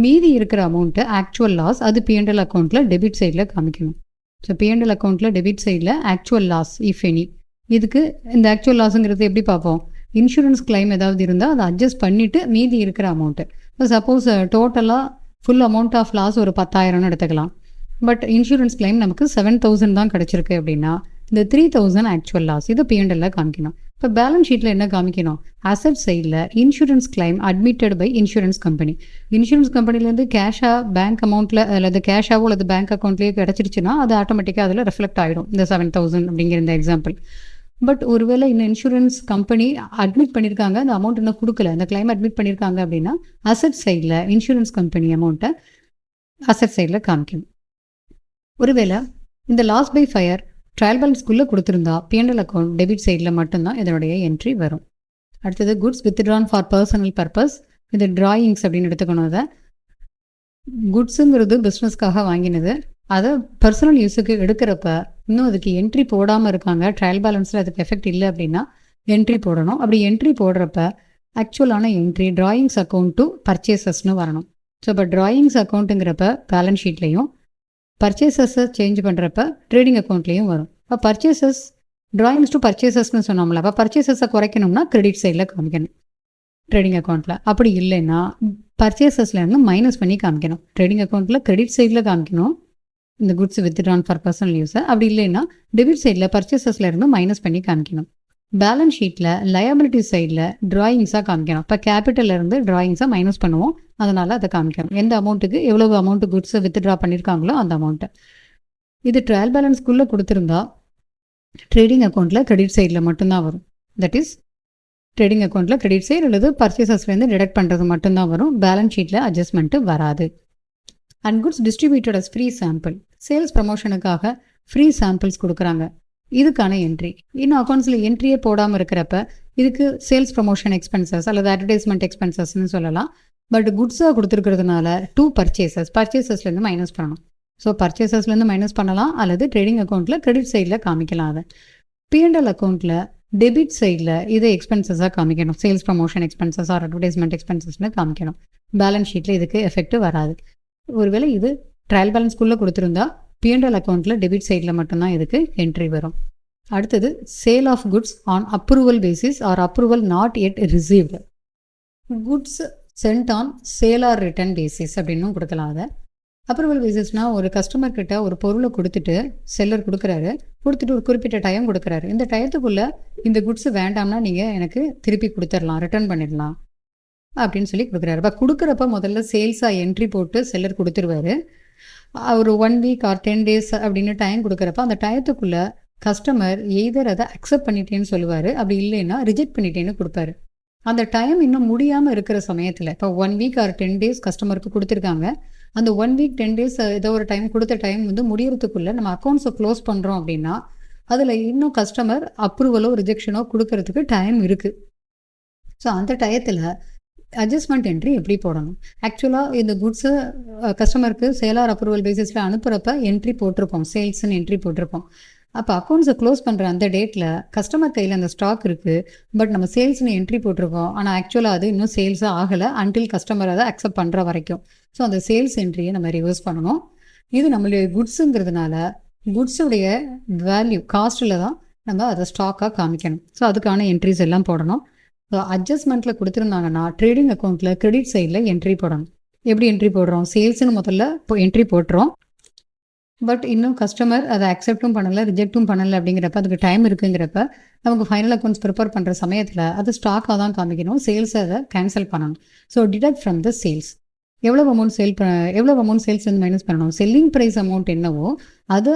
மீதி இருக்கிற அமௌண்ட்டு ஆக்சுவல் லாஸ் அது P&L அக்கௌண்ட்டில் டெபிட் சைடில் காமிக்கணும். ஸோ P&L அக்கௌண்ட்டில் டெபிட் சைடில் ஆக்சுவல் லாஸ் இஃப் எனி. இதுக்கு இந்த ஆக்சுவல் லாஸுங்கிறது எப்படி பார்ப்போம்? இன்சூரன்ஸ் கிளைம் ஏதாவது இருந்தால் அதை அட்ஜஸ்ட் பண்ணிவிட்டு மீதி இருக்கிற அமௌண்ட்டு. இப்போ சப்போஸ் டோட்டலாக ஃபுல் அமௌண்ட் ஆஃப் லாஸ் ஒரு 10,000 எடுத்துக்கலாம். பட் இன்சூரன்ஸ் கிளைம் நமக்கு 7,000 தான் கிடச்சிருக்கு அப்படின்னா இந்த 3,000 ஆக்சுவல் லாஸ் இது P&L காமிக்கணும். இப்போ பேலன்ஸ் ஷீட்டில் என்ன காமிக்கணும்? அசட் சைடில் insurance claim admitted by insurance company. Insurance கம்பெனிலேருந்து கேஷாக பேங்க் அமௌண்ட்டில் அல்லது கேஷாவோ அல்லது பேங்க் அக்கௌண்ட்லேயே கிடச்சிருச்சுன்னா அது ஆட்டோமேட்டிக்காக அதில் ரெஃப்ளெக்ட் ஆகிடும் இந்த 7,000 அப்படிங்கிற இந்த எக்ஸாம்பிள். பட் ஒருவேளை இன்னும் இன்சூரன்ஸ் கம்பெனி அட்மிட் பண்ணியிருக்காங்க, அந்த அமௌண்ட் இன்னும் கொடுக்கல, அந்த கிளைம் அட்மிட் பண்ணியிருக்காங்க அப்படின்னா அசட் சைடில் இன்சூரன்ஸ் கம்பெனி அமௌண்ட்டை அசட் சைடில் காமிக்கணும். ஒருவேளை இந்த லாஸ் பை ஃபயர் ட்ரையல் பேலன்ஸ்குள்ளே கொடுத்துருந்தா P&L அக்கௌண்ட் டெபிட் சைடில் மட்டும்தான் இதனுடைய என்ட்ரி வரும். அடுத்தது goods withdrawn for personal purpose. இது டிராயிங்ஸ் அப்படின்னு எடுத்துக்கணும். அதை குட்ஸுங்கிறது பிஸ்னஸ்க்காக வாங்கினது, அதை பர்சனல் யூஸுக்கு எடுக்கிறப்ப இன்னும் அதுக்கு என்ட்ரி போடாமல் இருக்காங்க, ட்ரையல் பேலன்ஸில் அதுக்கு எஃபெக்ட் இல்லை அப்படின்னா என்ட்ரி போடணும். அப்படி என்ட்ரி போடுறப்ப ஆக்சுவலான என்ட்ரி டிராயிங்ஸ் அக்கௌண்ட் டு பர்ச்சேசஸ்னு வரணும். ஸோ இப்போ ட்ராயிங்ஸ் அக்கௌண்ட்டுங்கிறப்ப பேலன்ஸ் ஷீட்லேயும் பர்ச்சேசஸை சேஞ்ச் பண்ணுறப்ப ட்ரேடிங் அக்கௌண்ட்லேயும் வரும். இப்போ பர்ச்சேசஸ் ட்ராயிங்ஸ் டு பர்ச்சேசஸ்னு சொன்னோம்ல, அப்போ பர்ச்சேசஸை குறைக்கணும்னா கிரெடிட் சைடில் காமிக்கணும் ட்ரேடிங் அக்கௌண்ட்டில். அப்படி இல்லைன்னா பர்ச்சேசஸ்லேருந்து மைனஸ் பண்ணி காமிக்கணும். ட்ரேடிங் அக்கௌண்ட்டில் கிரெடிட் சைடில் காமிக்கணும் இந்த குட்ஸ் வித்ட்ரான் ஃபார் பர்சனல் யூஸை. அப்படி இல்லைன்னா டெபிட் சைடில் பர்ச்சேசஸ்லேருந்து மைனஸ் பண்ணி காமிக்கணும். பேலன்ஸ் ஷீட்டில் லயபிலிட்டி சைடில் ட்ராயிங்ஸாக காமிக்கணும். இப்போ கேபிட்டல்லேருந்து ட்ராயிங்ஸாக மைனஸ் பண்ணுவோம், அதனால் அதை காமிக்கணும். எந்த அமௌண்ட்டுக்கு எவ்வளவு அமௌண்ட்டு குட்ஸை வித்ட்ரா பண்ணியிருக்காங்களோ அந்த அமௌண்ட்டை. இது ட்ரையல் பேலன்ஸ்குள்ளே கொடுத்துருந்தா ட்ரேடிங் அக்கௌண்ட்டில் கிரெடிட் சைடில் மட்டும்தான் வரும். தட் இஸ் ட்ரேடிங் அக்கௌண்ட்டில் கிரெடிட் சைடு அல்லது பர்ச்சேசஸ்லேருந்து டிடக்ட் பண்ணுறது மட்டும்தான் வரும். பேலன்ஸ் ஷீட்டில் அட்ஜஸ்ட்மெண்ட்டு வராது. And goods distributed as free sample. Sales ப்ரமோஷனுக்காக ஃப்ரீ சாம்பிள்ஸ் கொடுக்குறாங்க, இதுக்கான என்ட்ரி. இன்னும் அக்கௌண்ட்ஸில் என்ட்ரியே போடாமல் இருக்கிறப்ப இதுக்கு சேல்ஸ் ப்ரமோஷன் எக்ஸ்பென்சஸ் அல்லது அட்வர்டைஸ்மெண்ட் எக்ஸ்பென்சஸ்ன்னு சொல்லலாம். பட் குட்ஸாக கொடுத்துருக்கிறதுனால டூ பர்ச்சேசஸ்லேருந்து மைனஸ் பண்ணணும். ஸோ பர்ச்சேசஸ்லேருந்து மைனஸ் பண்ணலாம் அல்லது ட்ரேடிங் அக்கௌண்ட்டில் கிரெடிட் சைடில் காமிக்கலாம். அதை P&L அக்கௌண்ட்டில் டெபிட் சைடில் இதை எக்ஸ்பென்சஸாக காமிக்கணும். Sales promotion expenses or advertisement எக்ஸ்பென்சஸ்னு காமிக்கணும். பேலன்ஸ் ஷீட்டில் இதுக்கு எஃபெக்ட் வராது. ஒருவேளை இது ட்ரையல் பேலன்ஸ்குள்ளே கொடுத்துருந்தா P&L அக்கௌண்ட்டில் டெபிட் சைடில் மட்டும்தான் இதுக்கு என்ட்ரி வரும். அடுத்தது sale of goods on approval basis or approval not yet received. Goods sent on sale or return basis அப்படின்னும் கொடுக்கலாம். அதை அப்ரூவல் பேசிஸ்னால் ஒரு கஸ்டமர் கிட்ட ஒரு பொருளை கொடுத்துட்டு செல்லர் கொடுக்குறாரு, கொடுத்துட்டு ஒரு குறிப்பிட்ட டைம் கொடுக்குறாரு. இந்த டயத்துக்குள்ளே இந்த குட்ஸ் வேண்டாம்னா நீங்கள் எனக்கு திருப்பி கொடுத்துடலாம், ரிட்டர்ன் பண்ணிடலாம் அப்படின்னு சொல்லி கொடுக்குறாரு. இப்போ கொடுக்குறப்ப முதல்ல சேல்ஸாக என்ட்ரி போட்டு செல்லர் கொடுத்துருவாரு. ஒரு 1 வீக் ஆர் 10 days அப்படின்னு டைம் கொடுக்குறப்ப அந்த டயத்துக்குள்ளே கஸ்டமர் எய்தர் அதை அக்செப்ட் பண்ணிட்டேன்னு சொல்லுவார், அப்படி இல்லைன்னா ரிஜெக்ட் பண்ணிட்டேன்னு கொடுப்பாரு. அந்த டைம் இன்னும் முடியாமல் இருக்கிற சமயத்தில் இப்போ 1 வீக் ஆர் 10 days கஸ்டமருக்கு கொடுத்துருக்காங்க. அந்த 1 வீக் 10 days ஏதோ ஒரு டைம் கொடுத்த டைம் முடியறதுக்குள்ளே நம்ம அக்கௌண்ட்ஸை க்ளோஸ் பண்ணுறோம் அப்படின்னா அதில் இன்னும் கஸ்டமர் அப்ரூவலோ ரிஜெக்ஷனோ கொடுக்கறதுக்கு டைம் இருக்குது. ஸோ அந்த டயத்தில் அட்ஜஸ்ட்மெண்ட் என்ட்ரி எப்படி போடணும்? ஆக்சுவலாக இந்த குட்ஸு கஸ்டமருக்கு சேலார் அப்ரூவல் பேசிஸில் அனுப்புகிறப்ப என்ட்ரி போட்டிருப்போம், சேல்ஸ்ன்னு என்ட்ரி போட்டிருப்போம். அப்போ அக்கௌண்ட்ஸை க்ளோஸ் பண்ணுற அந்த டேட்டில் கஸ்டமர் கையில் அந்த ஸ்டாக் இருக்குது, பட் நம்ம சேல்ஸ்னு என்ட்ரி போட்டிருக்கோம். ஆனால் ஆக்சுவலாக அது இன்னும் சேல்ஸாக ஆகலை அன்டில் கஸ்டமர் அதை அக்செப்ட் பண்ணுற வரைக்கும். ஸோ அந்த சேல்ஸ் என்ட்ரியை நம்ம ரிவர்ஸ் பண்ணணும். இது நம்மளுடைய குட்ஸுங்கிறதுனால குட்ஸுடைய வேல்யூ காஸ்ட்டில் தான் நம்ம அதை ஸ்டாக்காக காமிக்கணும். ஸோ அதுக்கான என்ட்ரிஸ் எல்லாம் போடணும். ஸோ அட்ஜஸ்ட்மெண்ட்டில் கொடுத்துருந்தாங்கன்னா ட்ரேடிங் அக்கௌண்ட்டில் கிரெடிட் சைடில் என்ட்ரி போடணும். எப்படி என்ட்ரி போடுறோம்? சேல்ஸ்னு முதல்ல இப்போ என்ட்ரி போட்டுறோம், பட் இன்னும் கஸ்டமர் அதை அக்செப்டும் பண்ணலை ரிஜெக்டும் பண்ணலை அப்படிங்கிறப்ப அதுக்கு டைம் இருக்குங்கிறப்ப நமக்கு ஃபைனல் அக்கௌண்ட்ஸ் ப்ரிப்பேர் பண்ணுற சமயத்தில் அது ஸ்டாக்காக தான் காமிக்கணும், சேல்ஸை அதை கேன்சல் பண்ணணும். So detect from the sales. எவ்வளோ அமௌண்ட் சேல்ஸ் வந்து மைனஸ் பண்ணணும்? செல்லிங் ப்ரைஸ் அமௌண்ட் என்னவோ அது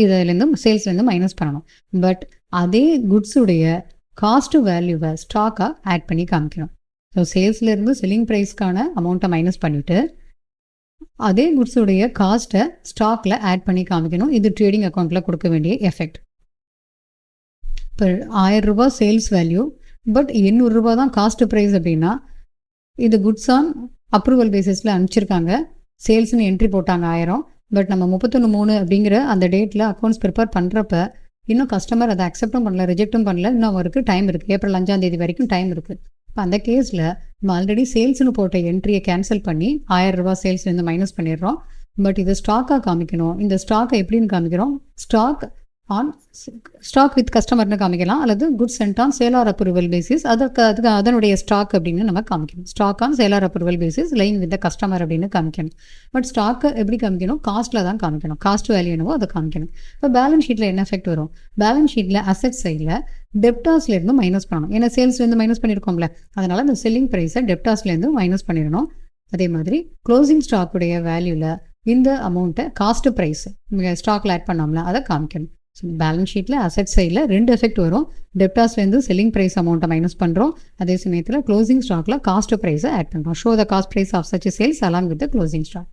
இதுலேருந்து சேல்ஸ்லேருந்து மைனஸ் பண்ணணும். பட் அதே குட்ஸுடைய காஸ்ட்டு வேல்யூவை ஸ்டாக்காக ஆட் பண்ணி காமிக்கணும். ஸோ சேல்ஸ்லேருந்து செல்லிங் ப்ரைஸ்க்கான அமௌண்ட்டை மைனஸ் பண்ணிவிட்டு அதே குட்ஸுடைய காஸ்ட்டை ஸ்டாக்கில் ஆட் பண்ணி காமிக்கணும். இது ட்ரேடிங் அக்கௌண்ட்டில் கொடுக்க வேண்டிய எஃபெக்ட். இப்போ 1000 ரூபா சேல்ஸ் வேல்யூ, பட் 800 ரூபா தான் காஸ்ட் ப்ரைஸ் அப்படின்னா இது குட்ஸ் ஆன் அப்ரூவல் பேசிஸில் அனுப்பிச்சிருக்காங்க, சேல்ஸ்னு என்ட்ரி போட்டாங்க 1000, பட் நம்ம 31/3 அப்படிங்கிற அந்த டேட்டில் அக்கௌண்ட்ஸ் ப்ரிப்பேர் பண்ணுறப்ப இன்னும் கஸ்டமர் அதை அக்செப்டும் பண்ணல ரிஜெக்டும் பண்ணல, இன்னும் அவருக்கு டைம் இருக்குது, ஏப்ரல் 5ஆம் தேதி வரைக்கும் டைம் இருக்குது. இப்போ அந்த கேஸில் நம்ம ஆல்ரெடி சேல்ஸ்னு போட்ட என்ட்ரியை கேன்சல் பண்ணி 1000 ரூபா சேல்ஸ்லேருந்து மைனஸ் பண்ணிடுறோம். பட் இது ஸ்டாக்காக காமிக்கணும். இந்த ஸ்டாக்கை எப்படின்னு காமிக்கிறோம்? ஸ்டாக் வித் கஸ்டமர்னு காமிக்கலாம், அல்லது goods sent on sale or approval basis, அதுக்கு அதனுடைய ஸ்டாக் அப்படின்னு நம்ம காமிக்கணும். Stock on sale or approval basis line with the customer அப்படின்னு காமிக்கணும். பட் ஸ்டாக்கை எப்படி காமிக்கணும்? காஸ்ட்டில் தான் காமிக்கணும். காஸ்ட் வேல்யூ என்னவோ அதை காமிக்கணும். இப்போ பேலன்ஸ் ஷீட்டில் என்ன எஃபெக்ட் வரும்? பேலன்ஸ் ஷீட்டில் அசெட் சைடில் டெப்டாஸ்லேருந்து மைனஸ் பண்ணணும். ஏன்னா சேல்ஸ்லேருந்து மைனஸ் பண்ணியிருக்கோம்ல, அதனால் அந்த செல்லிங் ப்ரைஸை டெப்டாஸ்லேருந்து மைனஸ் பண்ணிடணும். அதே மாதிரி க்ளோசிங் ஸ்டாக்குடைய வேல்யூவில் இந்த அமௌண்ட்டை காஸ்ட் ப்ரைஸ் ஸ்டாக்கில் ஆட் பண்ணோம்ல அதை காமிக்கணும். ஸோ பேலன்ஸ் ஷீட்டில் அசெட் சைடில் 2 எஃபெக்ட் வரும். டெப்டாஸ்லேருந்து செல்லிங் ப்ரைஸ் அமௌண்ட்டை மைனஸ் பண்ணுறோம், அதே சமயத்தில் க்ளோசிங் ஸ்டாக்கில் காஸ்ட் ப்ரைஸை ஆட் பண்ணுறோம். Show the cost price of such sales along with the closing stock.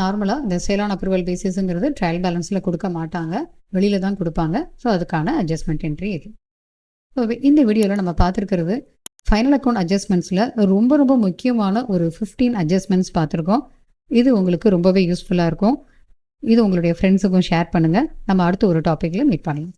நார்மலாக இந்த சேல் ஆன் அப்ரூவல் பேசிஸுங்கிறது ட்ரையல் பேலன்ஸில் கொடுக்க மாட்டாங்க, வெளியில் தான் கொடுப்பாங்க. ஸோ அதுக்கான அட்ஜஸ்ட்மெண்ட் என்ட்ரி இது. ஸோ இந்த வீடியோவில் நம்ம பார்த்துருக்கிறது ஃபைனல் அக்கௌண்ட் அட்ஜஸ்ட்மெண்ட்ஸில் ரொம்ப ரொம்ப முக்கியமான ஒரு 15 அட்ஜஸ்ட்மெண்ட்ஸ் பார்த்துருக்கோம். இது உங்களுக்கு ரொம்பவே யூஸ்ஃபுல்லாக இருக்கும். இது உங்களுடைய ஃப்ரெண்ட்ஸுக்கும் ஷேர் பண்ணுங்கள். நம்ம அடுத்த ஒரு டாப்பிக்கில் மீட் பண்ணலாம்.